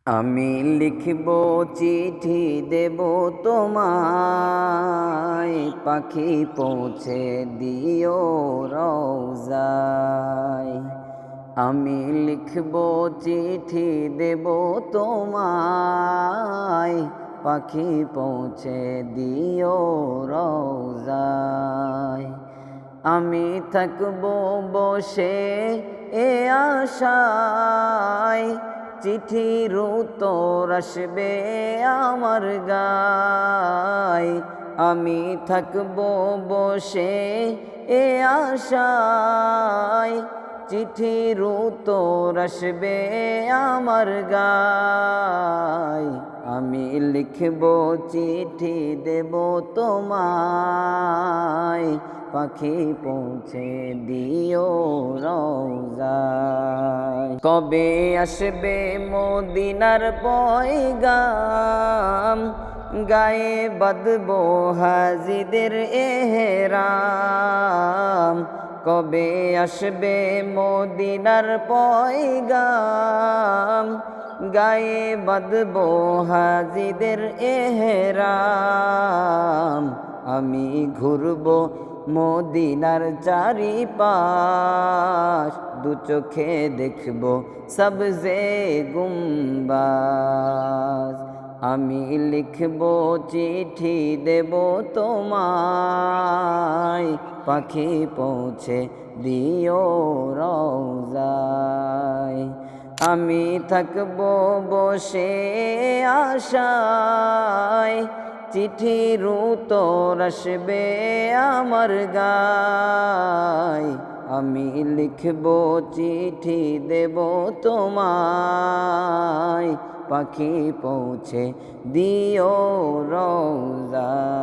আমি লিখব চিঠি দেব তোমায়, পাখি পৌঁছে দিও রওজায়। আমি লিখব চিঠি দেব তোমায়, পাখি পৌঁছে দিও রওজায়। আমি থাকব বসে এ আশায়, চিঠির উত্তর আসবে আমার গায়। আমি থাকব বসে এ আশায়, চিঠির উত্তর আসবে আমার গায়। আমি লিখব চিঠি দেব তোমায়, পাখি পৌঁছে দিও রওজায়। কবে আসবে মদিনার পয়গাম, গায়ে বাঁধবো হাজিদের এহরাম। কবে আসবে মদিনার পয়গাম, গায়ে বাঁধবো হাজিদের এহরাম। আমি ঘুরবো মদিনার চারিপাশ, দু চোখে দেখবো সবজে গুম্বাজ। আমি লিখবো চিঠি দেব তোমায়, পাখি পৌঁছে দিও রওজায়। আমি থাকবো বসে আশায়, চিঠির উত্তর আসবে আমার গায়। আমি লিখব চিঠি দেব তোমায়, পাখি পৌঁছে দিও রওজায়।